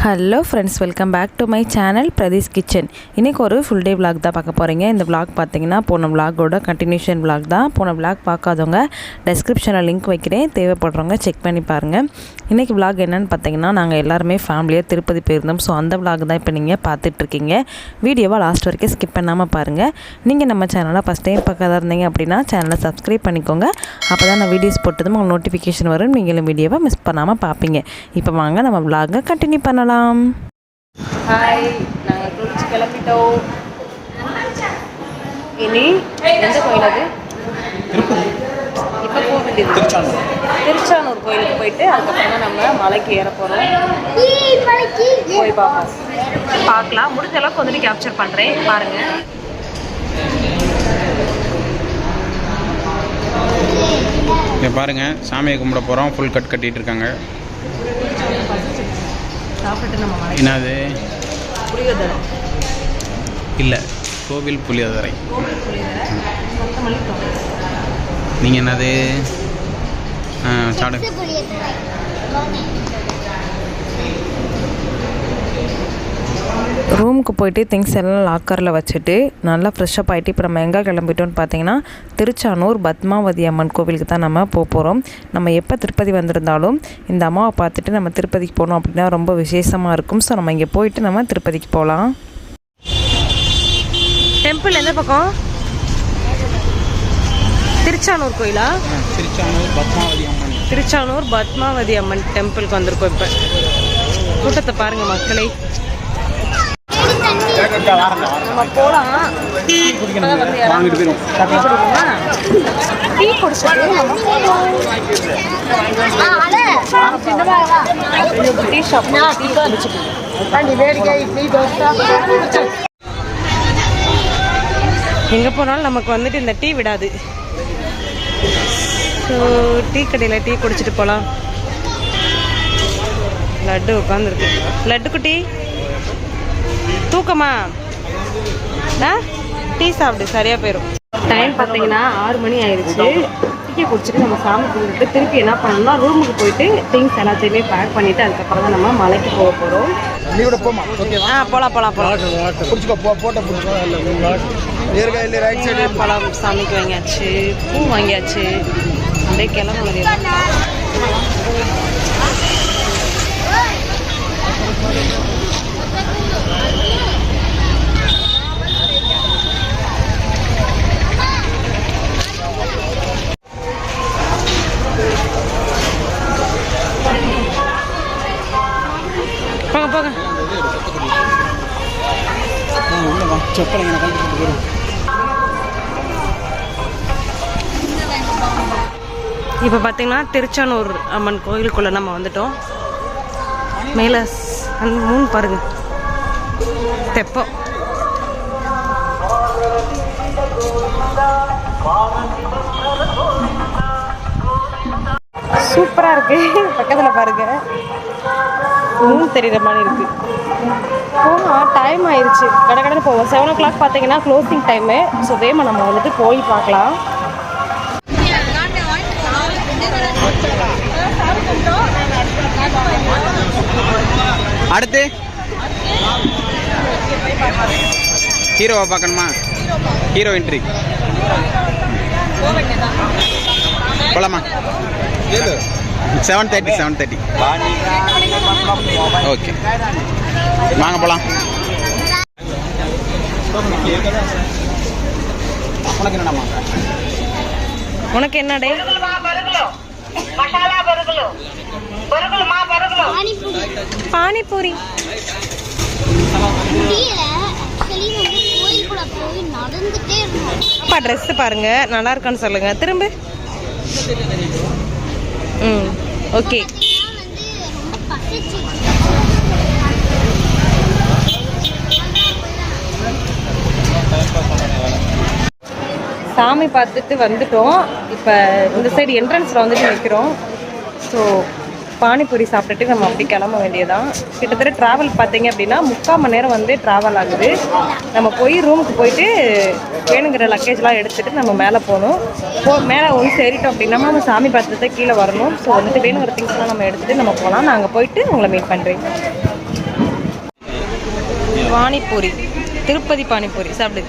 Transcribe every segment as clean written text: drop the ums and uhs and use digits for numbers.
Hello friends, welcome back to my channel Pratheesh kitchen. இன்றைக்கி ஒரு full day vlog தான் பார்க்க போகிறீங்க. இந்த விளாக் பார்த்தீங்கன்னா போன விளாகோட கண்டினியூஷன் விளாக் தான். போன விளாக் பார்க்காதவங்க டெஸ்கிரிப்ஷனில் லிங்க் வைக்கிறேன், தேவைப்படுறவங்க செக் பண்ணி பாருங்கள். இன்றைக்கி விளாக் என்னென்னு பார்த்தீங்கன்னா, நாங்கள் எல்லாருமே ஃபேமிலியாக திருப்பதி போயிருந்தோம். ஸோ அந்த விளாக் தான் இப்போ நீங்கள் பார்த்துட்ருக்கீங்க. வீடியோவை லாஸ்ட் வரைக்கும் ஸ்கிப் பண்ணாமல் பாருங்கள். நீங்கள் நம்ம சேனலை ஃபஸ்ட் டைம் பார்க்காத இருந்தீங்க அப்படின்னா சேனலை சப்ஸ்கிரைப் பண்ணிக்கோங்க. அப்போ தான் நான் வீடியோஸ் போட்டதும் உங்களுக்கு நோட்டிஃபிகேஷன் வரும், நீங்களும் வீடியோவை மிஸ் பண்ணாமல் பார்ப்பீங்க. இப்போ வாங்க நம்ம விளாகை கண்டினியூ பண்ணலாம். ஹாய், நாங்கள் குளிச்சு கிளம்பிட்டோம். இனி எந்த கோயில் அது? இப்போ போக வேண்டியது திருச்சானூர் கோயிலுக்கு போயிட்டு அதுக்கப்புறம் தான் நம்ம மலைக்கு ஏற போகிறோம். போய் பார்க்கலாம். முடிஞ்ச அளவுக்கு வந்துட்டு கேப்சர் பண்ணுறேன், பாருங்கள். பாருங்கள், சாமியை கும்பிட போகிறோம். ஃபுல் கட் கட்டிகிட்டு இருக்காங்க. என்னது? புளியோதரை இல்லை, கோவில் புளியோதரை. நீங்கள் என்னது? சாடு. ரூமுக்கு போயிட்டு திங்ஸ் எல்லாம் லாக்கரில் வச்சுட்டு நல்லா ஃப்ரெஷ்ஷப் ஆகிட்டு இப்போ நம்ம எங்கே கிளம்பிட்டோன்னு பார்த்தீங்கன்னா திருச்சானூர் பத்மாவதி அம்மன் கோவிலுக்கு தான் நம்ம போகிறோம். நம்ம எப்போ திருப்பதி வந்திருந்தாலும் இந்த அம்மாவை பார்த்துட்டு நம்ம திருப்பதிக்கு போனோம் அப்படின்னா ரொம்ப விசேஷமாக இருக்கும். ஸோ நம்ம இங்கே போயிட்டு நம்ம திருப்பதிக்கு போகலாம். டெம்பிள் எந்த பக்கம்? திருச்சானூர் கோயிலா? திருச்சானூர் பத்மாவதி அம்மன் டெம்பிளுக்கு வந்திருக்கோம். இப்போ கூட்டத்தை பாருங்கள் மக்களே. நம்ம போகலாம். டீ குடிச்சுட்டு டீ ஷாப் எங்கே போனாலும் நமக்கு வந்துட்டு இந்த டீ விடாது. ஸோ டீ கடையில் டீ குடிச்சிட்டு போகலாம். லட்டு உட்காந்துருக்கு. லட்டு குட்டி தூக்கமா? டீ சாப்பிடு, சரியாக போயிடும். டைம் பார்த்தீங்கன்னா 6 மணி ஆயிடுச்சு. டீயை குடிச்சிட்டு நம்ம சாமி கும்பிட்டு திருப்பி என்ன பண்ணணும்னா ரூமுக்கு போயிட்டு திங்ஸ் எல்லாத்தையுமே பேக் பண்ணிவிட்டு அதுக்கப்புறம் தான் நம்ம மலைக்கு போக போகிறோம். பழம் சாமிக்கு வாங்கியாச்சு, பூ வாங்கியாச்சு, அப்படியே கிளம்ப முடியும். போங்க போங்க. இப்போ பார்த்தீங்கன்னா திருச்சானூர் அம்மன் கோயிலுக்குள்ளே நம்ம வந்துட்டோம். மேலே அந்த மூணு பாருங்க, தெப்பம். சூப்பராக இருக்கு. பக்கத்தில் பாருங்க, மூணு தெரியுற மாதிரி இருக்கு. போனால் டைம் ஆயிடுச்சு, கடை போவோம். 7 o'clock பார்த்தீங்கன்னா க்ளோசிங் டைமு. ஸோ வேமா நம்ம வந்துட்டு போய் பார்க்கலாம். அடுத்து ஹீரோவை பார்க்கணுமா? ஹீரோ என்ட்ரி போலாமா? 7:30. ஓகே, வாங்க போகலாம். உனக்கு என்னடே? பானிபூரி. அப்பா ட்ரெஸ் பாருங்க, நல்லா இருக்கான்னு சொல்லுங்க. திரும்ப ஓகே. சாமி பார்த்துட்டு வந்துட்டோம். இப்போ இந்த சைடு என்ட்ரன்ஸில் வந்துட்டு நிற்கிறோம். ஸோ பானிபூரி சாப்பிட்டுட்டு நம்ம அப்படி கிளம்ப வேண்டியதான். கிட்டத்தட்ட ட்ராவல் பார்த்தீங்க அப்படின்னா 3/4 மணி நேரம் வந்து ட்ராவல் ஆகுது. நம்ம போய் ரூமுக்கு போயிட்டு வேணுங்கிற லக்கேஜ்லாம் எடுத்துகிட்டு நம்ம மேலே போகணும். மேலே ஒன்று ஏறிட்டோம் அப்படின்னா நம்ம சாமி பார்த்துட்டு கீழே வரணும். ஸோ வந்துட்டு வேணுங்கிற திங்ஸ்லாம் நம்ம எடுத்துகிட்டு நம்ம போகலாம். நான் அங்கே போயிட்டு உங்களை மீட் பண்ணுறேன். பானிபூரி, திருப்பதி பானிபூரி சாப்பிடு.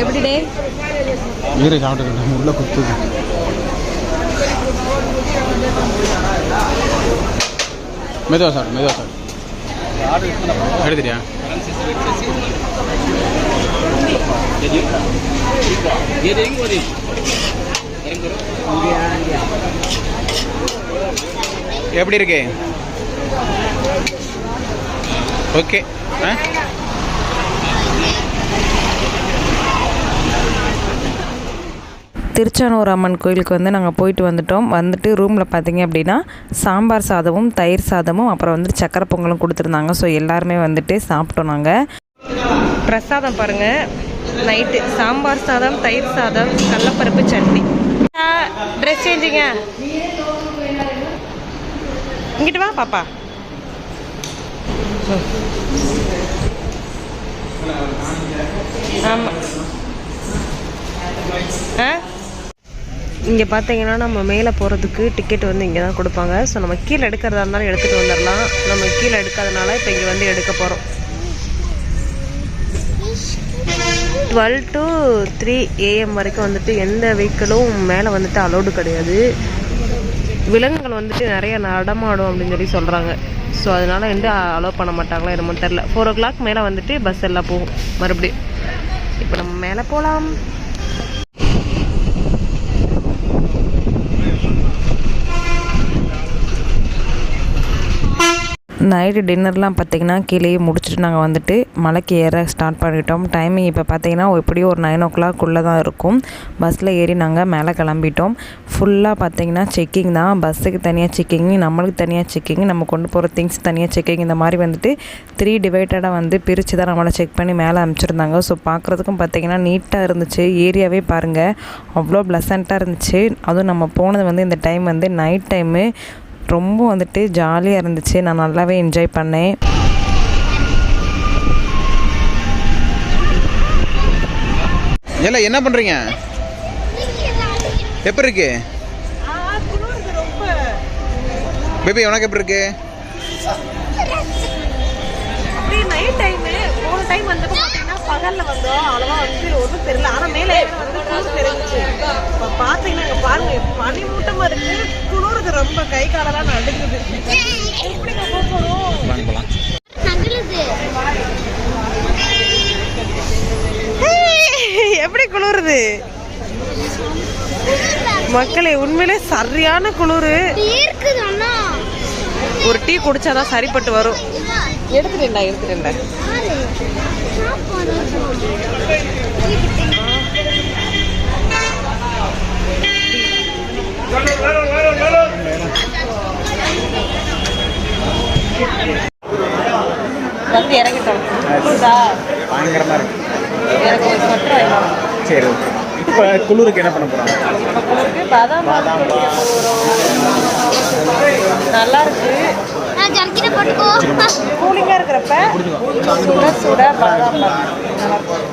எப்படி டே ஈரை சாப்பிட்டு உள்ள குத்துது. மெதுவா சார் எடுத்துட்டியா? எப்படி இருக்கு? ஓகே. திருச்சானூர் அம்மன் கோயிலுக்கு வந்து நாங்கள் போயிட்டு வந்துட்டு ரூமில் பார்த்தீங்க அப்படின்னா சாம்பார் சாதமும் தயிர் சாதமும் அப்புறம் வந்துட்டு சக்கரை பொங்கலும் கொடுத்துருந்தாங்க. ஸோ எல்லாருமே வந்துட்டு சாப்பிட்டோம். நாங்கள் பிரசாதம் பாருங்கள். நைட்டு சாம்பார் சாதம், தயிர் சாதம், கடலப்பருப்பு சட்னி. ட்ரெஸ் சேஞ்சிங்க. இங்கிட்டு வா பாப்பா. ஆமாம். இங்கே பார்த்தீங்கன்னா நம்ம மேலே போகிறதுக்கு டிக்கெட் வந்து இங்கே தான் கொடுப்பாங்க. ஸோ நம்ம கீழே எடுக்கிறதா இருந்தாலும் எடுத்துகிட்டு வந்துடலாம். நம்ம கீழே எடுக்காதனால இப்போ இங்கே வந்து எடுக்க போகிறோம். 12 to 3 AM வரைக்கும் வந்துட்டு எந்த வெஹிக்கிளும் மேலே வந்துட்டு அலோடு கிடையாது. விலங்குகள் வந்துட்டு நிறைய நடமாடும் அப்படின்னு சொல்லி சொல்கிறாங்க. ஸோ அதனால் வந்து அலோவ் பண்ண மாட்டாங்களா என்னமோ தெரில. 4 o'clock மேலே வந்துட்டு பஸ் எல்லாம் போகும் மறுபடியும். இப்போ நம்ம மேலே போகலாம். நைட்டு டின்னர்லாம் பார்த்திங்கன்னா கீழேயே முடிச்சுட்டு நாங்கள் வந்துட்டு மலைக்கு ஏற ஸ்டார்ட் பண்ணிட்டோம். டைமிங் இப்போ பார்த்திங்கன்னா எப்படியும் ஒரு 9 o'clock தான் இருக்கும். பஸ்ஸில் ஏறி நாங்கள் மேலே கிளம்பிட்டோம். ஃபுல்லாக பார்த்திங்கன்னா செக்கிங் தான். பஸ்ஸுக்கு தனியாக செக்கிங், நம்மளுக்கு தனியாக செக்கிங், நம்ம கொண்டு போகிற திங்ஸ் தனியாக செக்கிங். இந்த மாதிரி வந்துட்டு 3 டிவைடடாக வந்து பிரித்து தான் நம்மளை செக் பண்ணி மேலே அனுப்பிச்சிருந்தாங்க. ஸோ பார்க்குறதுக்கும் பார்த்திங்கன்னா நீட்டாக இருந்துச்சு. ஏரியாவே பாருங்கள் அவ்வளோ ப்ளசண்ட்டாக இருந்துச்சு. அதுவும் நம்ம போனது வந்து இந்த டைம் வந்து நைட் டைமு. ரொம்ப வந்துட்டு ஜாலியாக இருந்துச்சு. நான் நல்லாவே என்ஜாய் பண்ணேன். எல்லாம் என்ன பண்ணுறீங்க? எப்படி இருக்கு பேபி? உனக்கு எப்படி இருக்கு? நைட் டைமு போன டைம் வந்து பார்த்தீங்கன்னா பகலில் வந்தோம். அவ்வளோவா வந்து ஒன்றும் தெரியல. ஆனால் மேலே வந்து குளிர் தெரிஞ்சிச்சு. இப்போ பார்த்தீங்கன்னா இங்கே பாருங்க பனி மூட்டமாக இருக்குது. குளிருக்கு ரொம்ப கை காலெல்லாம் நடுங்குது. எப்படி போகிறோம்? எப்படி குளிருது மக்களே? உண்மையிலே சரியான குளிர். ஒரு டீ குடிச்சாதான் சரிப்பட்டு வரும். எடுத்துட்டேன்டா. வந்து இறங்கிட்டோம். பயங்கரமாக இருக்கு. எனக்கு ஒரு ஸ்வெட்டர் வேணும். சரி, இப்போ குளிருக்கு என்ன பண்ண போகிறோம்? குளிருக்கு பாதாம் நல்லா இருக்கு. கூலிங்காக இருக்கிறப்ப சுட பாதாம்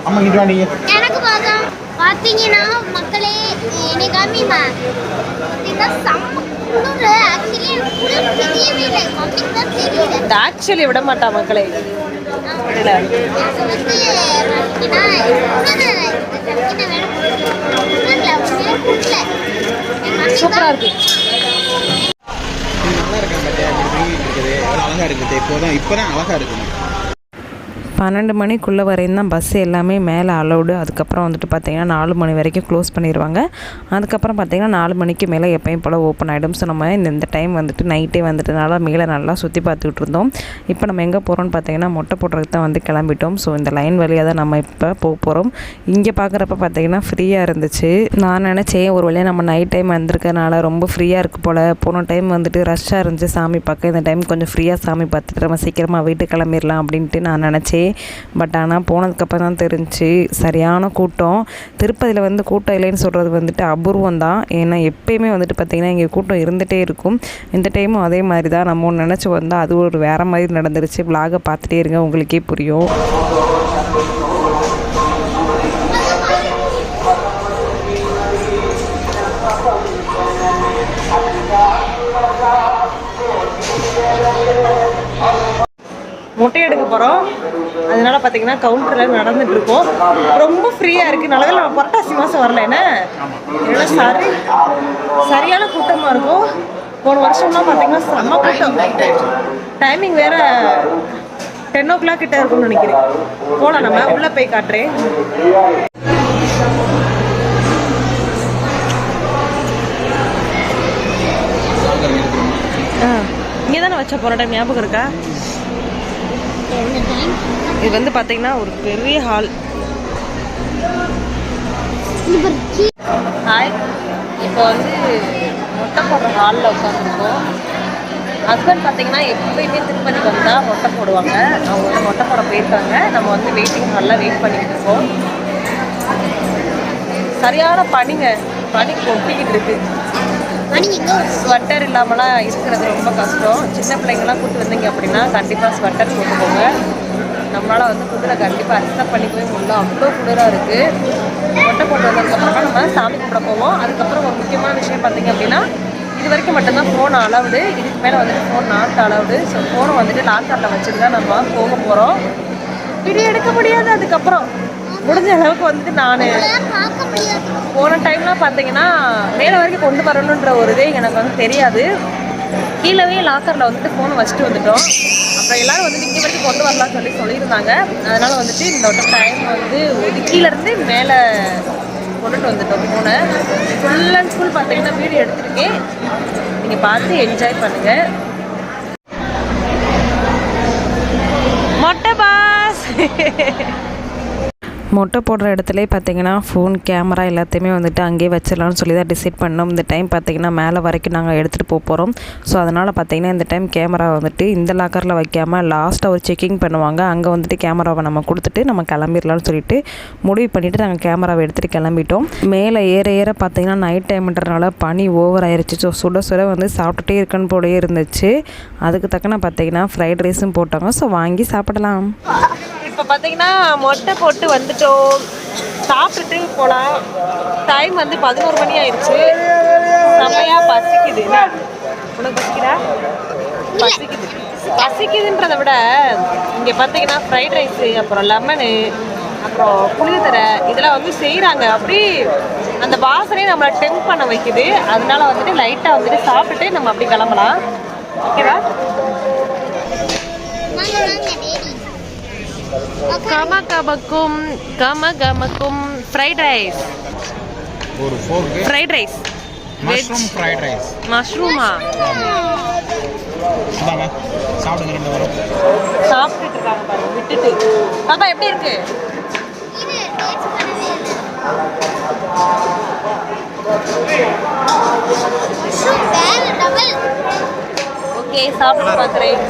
அம்மா இங்கே வாங்க. எனக்கு பாதாம் பார்த்தீங்கன்னா மக்களே என்னைக்காமிமா ஆக்சுவலி விட மாட்டா மக்களே. சூப்பரா இருக்கு. நல்லா இருக்குது. அழகா இருக்குது. இப்போதான் அழகா இருக்குது. 12 மணிக்குள்ளே வரையும் தான் பஸ் எல்லாமே மேலே அலௌடு. அதுக்கப்புறம் வந்துட்டு பார்த்திங்கன்னா 4 மணி வரைக்கும் க்ளோஸ் பண்ணிடுவாங்க. அதுக்கப்புறம் பார்த்திங்கன்னா 4 மணிக்கு மேலே எப்பயும் போல் ஓப்பன் ஆகிடும். ஸோ நம்ம இந்த டைம் வந்துட்டு நைட்டே வந்துட்டுனால மேலே நல்லா சுற்றி பார்த்துக்கிட்டு இருந்தோம். இப்போ நம்ம எங்கே போகிறோம்னு பார்த்திங்கன்னா மொட்டை போடுறதுக்கு தான் வந்து கிளம்பிட்டோம். ஸோ இந்த லைன் வழியாக தான் நம்ம இப்போ போக போகிறோம். இங்கே பார்க்குறப்ப பார்த்திங்கன்னா ஃப்ரீயாக இருந்துச்சு. நான் நினச்சேன் ஒரு வழியாக நம்ம நைட் டைம் வந்திருக்கனால ரொம்ப ஃப்ரீயாக இருக்குது போல். போன டைம் வந்துட்டு ரஷ்ஷாக இருந்துச்சு சாமி பார்க்க. இந்த டைம் கொஞ்சம் ஃப்ரீயாக சாமி பார்த்துட்டு நம்ம சீக்கிரமாக வீட்டுக்கு கிளம்பிடலாம் அப்படின்ட்டு நான் நினச்சேன். பட் ஆனால் போனதுக்கப்புறம் தான் தெரிஞ்சு சரியான கூட்டம். திருப்பதியில் வந்து கூட்டம் இல்லைன்னு சொல்கிறது வந்துட்டு அபூர்வம் தான். ஏன்னா எப்பயுமே வந்துட்டு பார்த்திங்கன்னா இங்கே கூட்டம் இருந்துகிட்டே இருக்கும். இந்த டைமும் அதே மாதிரி தான். நம்ம ஒன்று நினச்சி வந்தால் அது ஒரு வேறு மாதிரி நடந்துருச்சு. விலாகை பார்த்துட்டே இருங்க, உங்களுக்கே புரியும். மொட்டை எடுக்க போகிறோம். அதனால பார்த்தீங்கன்னா கவுண்டரில் நடந்துட்டு இருக்கோம். ரொம்ப ஃப்ரீயாக இருக்குது. நல்லது நம்ம புரட்டாசி மாதம் வரல என்ன சரியான கூட்டமாக இருக்கும். போன வருஷம்லாம் பார்த்தீங்கன்னா செம்ம கூட்டம். டைமிங் வேறு 10 o'clock கிட்ட இருக்கும்னு நினைக்கிறேன். போகலாம், நம்ம உள்ளே போய் காட்டுறேன். இங்கே தானே வச்ச போகிற டைம் ஞாபகம் இருக்கா? இது வந்து பார்த்தீங்கன்னா ஒரு பெரிய ஹால். ஹாய், இப்போ வந்து மொட்டை போடுற ஹாலில் உட்காந்துருக்கோம். ஹஸ்பண்ட் பார்த்தீங்கன்னா எப்பயுமே திருப்பதிக்கு வந்தால் மொட்டை போடுவாங்க. அவங்க வந்து மொட்டை போட போயிருக்காங்க. நம்ம வந்து வெயிட்டிங் ஹாலில் வெயிட் பண்ணிக்கிட்டு இருக்கோம். சரியான பனி கொட்டிக்கிட்டு இருக்கு. ஸ்வெட்டர் இல்லாமலாம் இருக்கிறது ரொம்ப கஷ்டம். சின்ன பிள்ளைங்களாம் கூப்பிட்டு வந்தீங்க அப்படின்னா கண்டிப்பாக ஸ்வெட்டர் போட்டுக்கோங்க. நம்மளால் வந்து குளிரை கண்டிப்பாக அக்செப்ட் பண்ணிக்கவே முடியல. அவ்வளோ குளிராக இருக்குது. மொட்டை போட்டு வந்ததுக்கப்புறமா நம்ம சாமி கும்பிட போவோம். அதுக்கப்புறம் ஒரு முக்கியமான விஷயம் பார்த்தீங்க அப்படின்னா, இது வரைக்கும் மட்டும்தான் ஃபோன் அலவுடு. இதுக்கு மேலே வந்துட்டு ஃபோன் நாட் அலவுடு. ஸோ ஃபோனை வந்துட்டு லாக்கரில் வச்சுட்டு தான் நம்ம போக போகிறோம். வீடியோ எடுக்க முடியாது. அதுக்கப்புறம் முடிஞ்ச அளவுக்கு வந்துட்டு நான் போன டைம்லாம் பார்த்தீங்கன்னா மேலே வரைக்கும் கொண்டு வரணுன்ற ஒரு இதே எனக்கு வந்து தெரியாது. கீழவே லாக்கரில் வந்துட்டு ஃபோனை வச்சுட்டு வந்துட்டோம். அப்புறம் எல்லோரும் வந்துட்டு இங்கே வரைக்கும் கொண்டு வரலாம்னு சொல்லியிருந்தாங்க. அதனால் வந்துட்டு இந்த டைம் வந்து கீழேருந்து மேலே கொண்டுட்டு வந்துட்டோம் ஃபோனை. ஃபுல் அண்ட் ஃபுல் பார்த்தீங்கன்னா வீடியோ எடுத்துருக்கேன். நீங்கள் பார்த்து என்ஜாய் பண்ணுங்கள். மொட்டை பாஸ் மொட்டை போடுற இடத்துல பார்த்தீங்கன்னா ஃபோன் கேமரா எல்லாத்தையுமே வந்துட்டு அங்கேயே வச்சிடலாம்னு சொல்லி தான் டிசைட் பண்ணோம். இந்த டைம் பார்த்தீங்கன்னா மேலே வரைக்கும் நாங்கள் எடுத்துகிட்டு போகிறோம். ஸோ அதனால் பார்த்தீங்கன்னா இந்த டைம் கேமரா வந்துட்டு இந்த லாக்கரில் வைக்காமல் லாஸ்ட்டாக ஒரு செக்கிங் பண்ணுவாங்க. அங்கே வந்துட்டு கேமராவை நம்ம கொடுத்துட்டு நம்ம கிளம்பிடலாம்னு சொல்லிட்டு முடிவு பண்ணிவிட்டு நாங்கள் கேமராவை எடுத்துகிட்டு கிளம்பிட்டோம். மேலே ஏற பார்த்தீங்கன்னா நைட் டைம்ன்றனால பனி ஓவர் ஆயிடுச்சு. ஸோ சுட வந்து சாப்பிட்டுட்டே இருக்குன்னு போலயே இருந்துச்சு. அதுக்கு தக்கன பார்த்தீங்கன்னா ஃப்ரைட் ரைஸும் போட்டாங்க. ஸோ வாங்கி சாப்பிடலாம். இப்போ பார்த்தீங்கன்னா மொட்டை போட்டு வந்துட்டோம். சாப்பிட்டுட்டு போகலாம். டைம் வந்து 11 மணி ஆயிடுச்சு. செம்மையாக பசிக்குது. என்ன உனக்கு பசிக்குதா? பசிக்குதுன்றதை விட இங்கே பார்த்தீங்கன்னா ஃப்ரைட் ரைஸு, அப்புறம் லெமனு, அப்புறம் புளியோதரை இதெல்லாம் வந்து செய்கிறாங்க. அப்படி அந்த வாசனையை நம்மளை டெம்ப் பண்ண வைக்குது. அதனால வந்துட்டு லைட்டாக வந்துட்டு சாப்பிட்டுட்டு நம்ம அப்படி கிளம்பலாம். ஓகேவா? கமகமக்கும் ஃப்ரைட் ரைஸ். ஒரு pork fried rice. Mushroom fried rice. மஷ்ரூமா? இந்தாங்க சாப்பிடுங்க. ரெண்டு வரும் சாப்பிட்டுட்டு இருக்காங்க பாருங்க விட்டுட்டு. பாப்பா எப்படி இருக்கு? ஓகே, சாப்பிட்டு பார்க்குறேன்.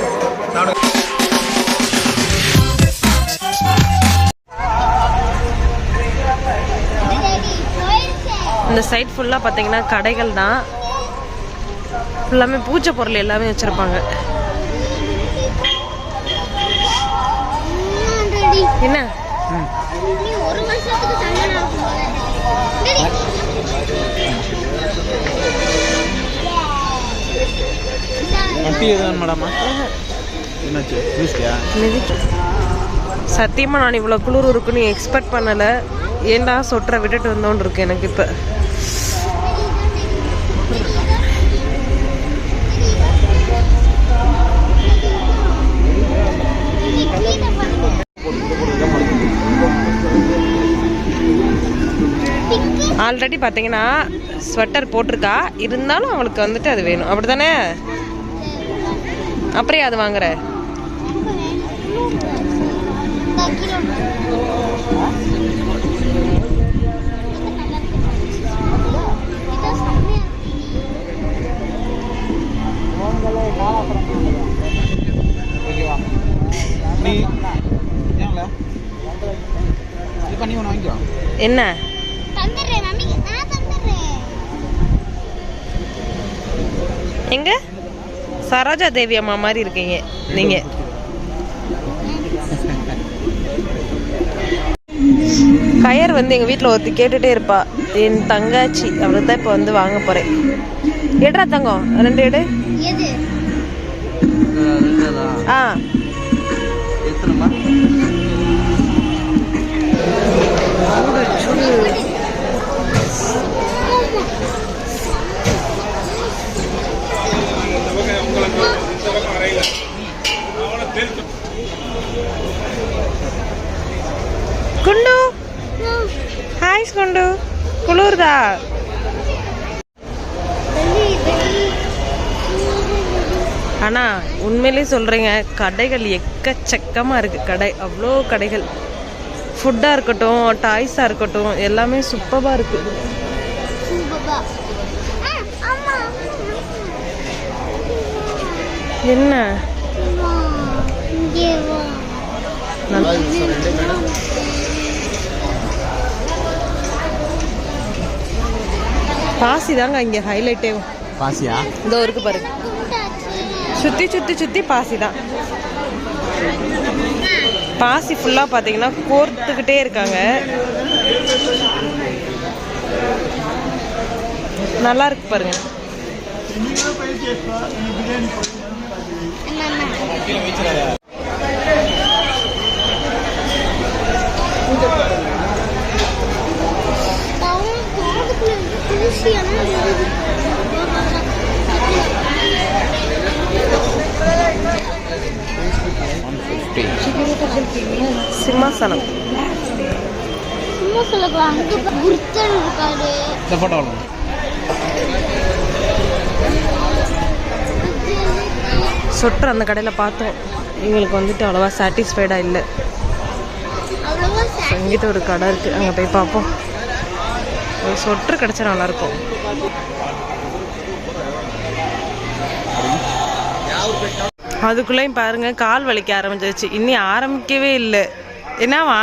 இந்த சைட் ஃபுல்லாக பார்த்தீங்கன்னா கடைகள் தான். ஃபுல்லாமே பூஜை பொருள் எல்லாமே வச்சுருப்பாங்க. என்ன சத்தியமாக நான் இவ்வளோ குளிர் இருக்குன்னு எக்ஸ்பெக்ட் பண்ணலை. ஏண்டா சொட்டரை விட்டுட்டு வந்தோன்னு இருக்கு எனக்கு. இப்போ ஆல்ரெடி பார்த்தீங்கன்னா ஸ்வெட்டர் போட்டிருக்கா, இருந்தாலும் அவளுக்கு வந்துட்டு அது வேணும். அப்படி தானே? அப்புறம் அது வாங்குற என்ன எங்க சரோஜா தேவி அம்மா மாதிரி இருக்கீங்க நீங்க. கயர் வந்து எங்கள் வீட்டில் ஒருத்தி கேட்டுகிட்டே இருப்பா. என் தங்காச்சி அவளுக்கு தான் இப்போ வந்து வாங்க போகிறேன். எடுறா தங்கம், 2 எடு. ஆ ஊற்றணுமா? குண்டு ஹாய் குண்டு குளிர்தா? ஆனால் உண்மையிலே சொல்கிறேங்க, கடைகள் எக்கச்சக்கமாக இருக்குது. கடை அவ்வளோ கடைகள், ஃபுட்டாக இருக்கட்டும், டாய்ஸாக இருக்கட்டும், எல்லாமே சூப்பராக இருக்குது. என்ன பாசி தாங்க இங்கே ஹைலைட்டே. பாசியா? இதோ இருக்கு பாருங்க, சுற்றி சுற்றி சுற்றி பாசி தான். பாசி ஃபுல்லாக பார்த்தீங்கன்னா கோர்த்துக்கிட்டே இருக்காங்க. நல்லா இருக்கு பாருங்க. சிம்மாசனம் சொட்டர் அந்த கடையில் பார்த்தோம். எங்களுக்கு வந்துட்டு அவ்வளோவா சாட்டிஸ்ஃபைடாக இல்லை. அங்கிட்ட ஒரு கடை இருக்குது, அங்கே போய் பார்ப்போம். ஒரு சொட்டர் கிடச்சா நல்லாயிருக்கும். அதுக்குள்ளேயும் பாருங்க கால் வலிக்க ஆரம்பிச்சிருச்சு. இன்னி ஆரம்பிக்கவே இல்லை. என்னவா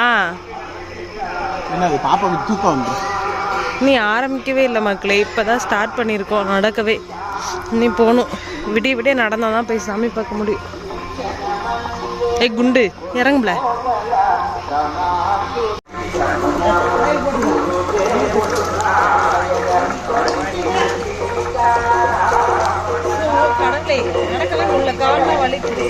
நீ ஆரம்பிக்கவே இல்லை மக்களே. இப்போதான் ஸ்டார்ட் பண்ணியிருக்கோம் நடக்கவே. நீ போகணும், விடிய விடிய நடந்தால் தான் போய் சாமி பார்க்க முடியும். ஏய் குண்டு இறங்குல. நடக்கவே முடியல, கால்லாம் வலிக்குது.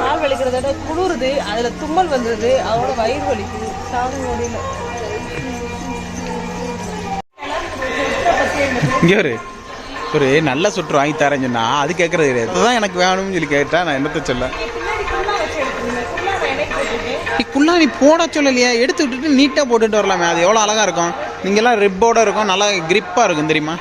கால் வலிக்கிறத குளிருது, அதுல தும்மல் வந்தது, அதோட வயிறு வலிக்குது. சாப்பிட முடியல. இங்கே ஒரு நல்ல சுற்று வாங்கி தரேன்னு சொன்னா அது கேட்கறது கிடையாது. அதுதான் எனக்கு வேணும்னு சொல்லி கேட்டா நான் என்னத்த சொல்ல? குள்ளா நீ போட சொல்லலையா? எடுத்து விட்டுட்டு நீட்டாக போட்டுட்டு வரலாமே, அது எவ்வளோ அழகா இருக்கும். நீங்கெல்லாம் ரிப்போட இருக்கும், நல்லா கிரிப்பாக இருக்கும் தெரியுமா?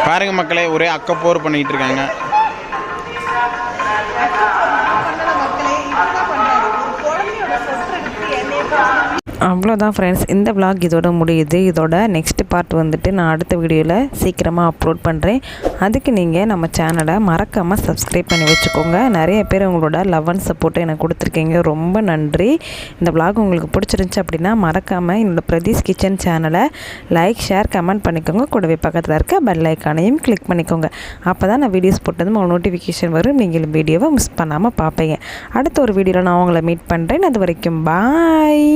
பாருங்க மக்களே, ஒரே அக்கப்போர் பண்ணிட்டு இருக்காங்க. அவ்வளோதான் ஃப்ரெண்ட்ஸ், இந்த vlog இதோட முடியுது. இதோட நெக்ஸ்ட் பார்ட் வந்துட்டு நான் அடுத்த வீடியோவில் சீக்கிரமாக அப்லோட் பண்ணுறேன். அதுக்கு நீங்கள் நம்ம சேனலை மறக்காமல் சப்ஸ்கிரைப் பண்ணி வச்சுக்கோங்க. நிறைய பேர் உங்களோட லவ் அண்ட் சப்போர்ட்டை எனக்கு கொடுத்துருக்கீங்க, ரொம்ப நன்றி. இந்த vlog உங்களுக்கு பிடிச்சிருந்துச்சி அப்படின்னா மறக்காமல் என்னோட பிரதீஷ் கிச்சன் சேனலை லைக், ஷேர், கமெண்ட் பண்ணிக்கோங்க. கூடவே பக்கத்தில் இருக்க பெல் ஐக்கானையும் கிளிக் பண்ணிக்கோங்க. அப்போ தான் நான் வீடியோஸ் போட்டதும் உங்களுக்கு நோட்டிஃபிகேஷன் வரும். நீங்கள் வீடியோவை மிஸ் பண்ணாமல் பார்ப்பீங்க. அடுத்த ஒரு வீடியோவில் நான் உங்களை மீட் பண்ணுறேன். அது வரைக்கும் பாய்.